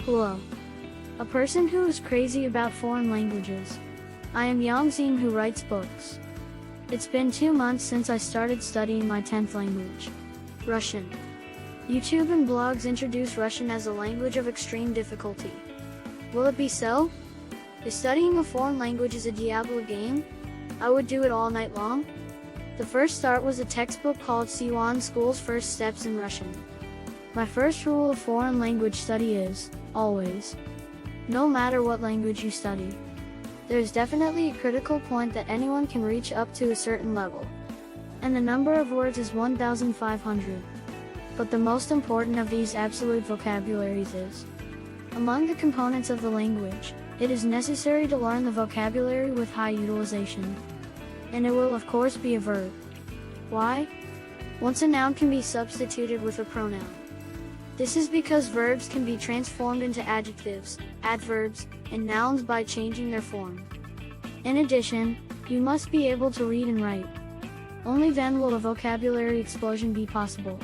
Hello. A person who is crazy about foreign languages. I am Yangxin who writes books. It's been 2 months since I started studying my 10th language, Russian. YouTube and blogs introduce Russian as a language of extreme difficulty. Will it be so? Is studying a foreign language a Diablo game? I would do it all night long. The first start was a textbook called Siwan School's First Steps in Russian. My first rule of foreign language study is, always, no matter what language you study, there's definitely a critical point that anyone can reach up to a certain level. And the number of words is 1,500. But the most important of these absolute vocabularies is, among the components of the language, it is necessary to learn the vocabulary with high utilization. And it will of course be a verb. Why? Once a noun can be substituted with a pronoun. This is because verbs can be transformed into adjectives, adverbs, and nouns by changing their form. In addition, you must be able to read and write. Only then will a vocabulary explosion be possible.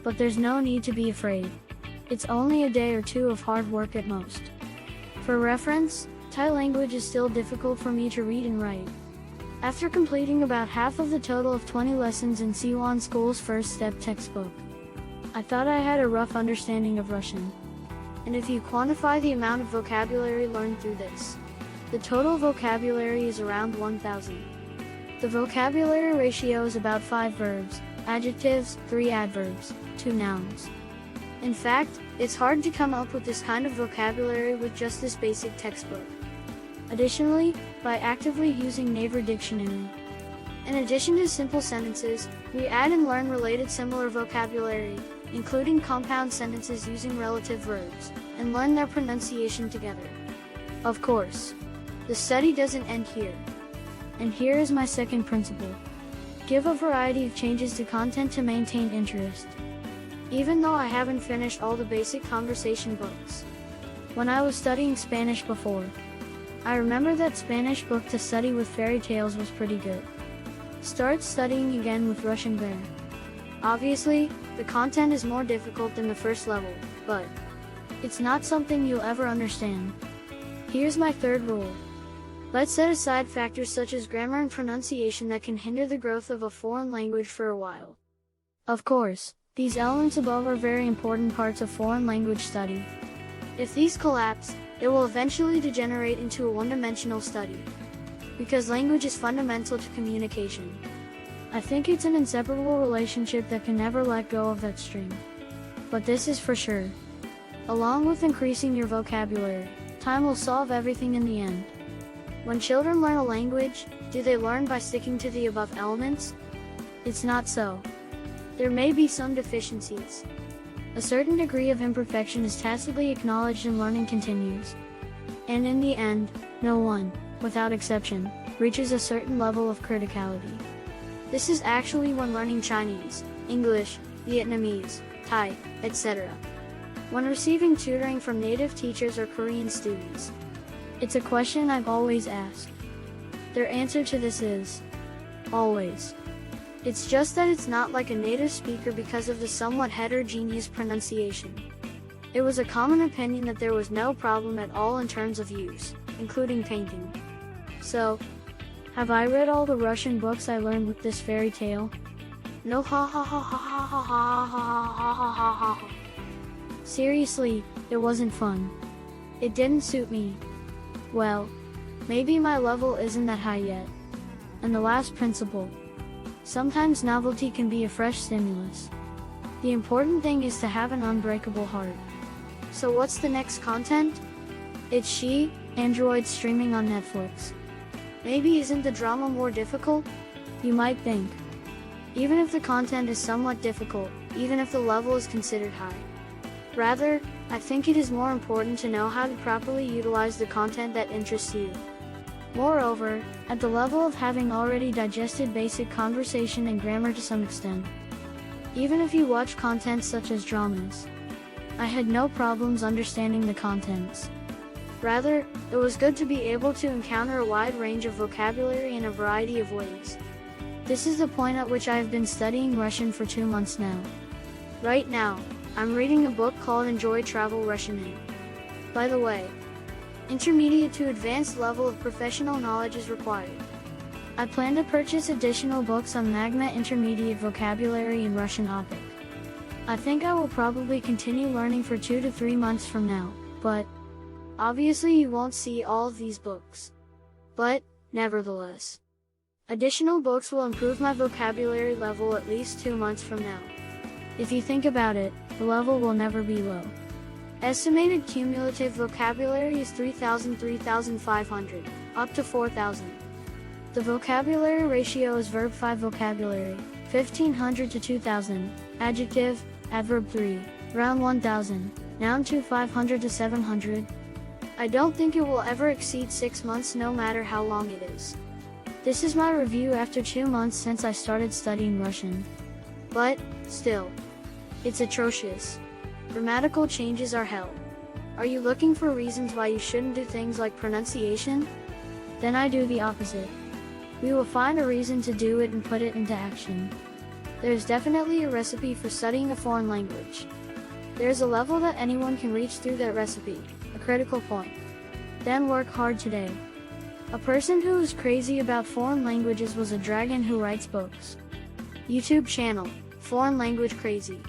But there's no need to be afraid. It's only a day or two of hard work at most. For reference, Thai language is still difficult for me to read and write. After completing about half of the total of 20 lessons in Siwan School's First Step textbook, I thought I had a rough understanding of Russian. And if you quantify the amount of vocabulary learned through this, the total vocabulary is around 1,000. The vocabulary ratio is about 5 verbs, adjectives, 3 adverbs, 2 nouns. In fact, it's hard to come up with this kind of vocabulary with just this basic textbook. Additionally, by actively using Naver Dictionary. In addition to simple sentences, we add and learn related similar vocabulary, including compound sentences using relative verbs, and learn their pronunciation together. Of course, the study doesn't end here. And here is my second principle. Give a variety of changes to content to maintain interest. Even though I haven't finished all the basic conversation books. When I was studying Spanish before, I remember that Spanish book to study with fairy tales was pretty good. Start studying again with Russian grammar. Obviously, the content is more difficult than the first level, but it's not something you'll ever understand. Here's my third rule. Let's set aside factors such as grammar and pronunciation that can hinder the growth of a foreign language for a while. Of course, these elements above are very important parts of foreign language study. If these collapse, it will eventually degenerate into a one-dimensional study. Because language is fundamental to communication. I think it's an inseparable relationship that can never let go of that string. But this is for sure. Along with increasing your vocabulary, time will solve everything in the end. When children learn a language, do they learn by sticking to the above elements? It's not so. There may be some deficiencies. A certain degree of imperfection is tacitly acknowledged and learning continues. And in the end, no one, without exception, reaches a certain level of criticality. This is actually when learning Chinese, English, Vietnamese, Thai, etc. When receiving tutoring from native teachers or Korean students. It's a question I've always asked. Their answer to this is, always. It's just that it's not like a native speaker because of the somewhat heterogeneous pronunciation. It was a common opinion that there was no problem at all in terms of use, including painting. So, have I read all the Russian books I learned with this fairy tale? No, ha ha ha ha ha ha ha ha ha ha ha ha. Seriously, it wasn't fun. It didn't suit me. Well, maybe my level isn't that high yet. And the last principle. Sometimes novelty can be a fresh stimulus. The important thing is to have an unbreakable heart. So what's the next content? It's She, Android streaming on Netflix. Maybe isn't the drama more difficult? You might think. Even if the content is somewhat difficult, even if the level is considered high. Rather, I think it is more important to know how to properly utilize the content that interests you. Moreover, at the level of having already digested basic conversation and grammar to some extent. Even if you watch content such as dramas, I had no problems understanding the contents. Rather, it was good to be able to encounter a wide range of vocabulary in a variety of ways. This is the point at which I have been studying Russian for 2 months now. Right now, I'm reading a book called Enjoy Travel Russian In. By the way, intermediate to advanced level of professional knowledge is required. I plan to purchase additional books on Magna Intermediate Vocabulary and Russian Opic. I think I will probably continue learning for 2 to 3 months from now, but obviously you won't see all of these books. But, nevertheless, additional books will improve my vocabulary level at least 2 months from now. If you think about it, the level will never be low. Estimated cumulative vocabulary is 3,500, up to 4,000. The vocabulary ratio is verb 5 vocabulary, 1,500 to 2,000, adjective, adverb 3, around 1,000, noun 2 500 to 700. I don't think it will ever exceed 6 months no matter how long it is. This is my review after 2 months since I started studying Russian. But, still, it's atrocious. Grammatical changes are hell. Are you looking for reasons why you shouldn't do things like pronunciation? Then I do the opposite. We will find a reason to do it and put it into action. There's definitely a recipe for studying a foreign language. There's a level that anyone can reach through that recipe, a critical point. Then work hard today. A person who was crazy about foreign languages was a dragon who writes books. YouTube channel, Foreign Language Crazy.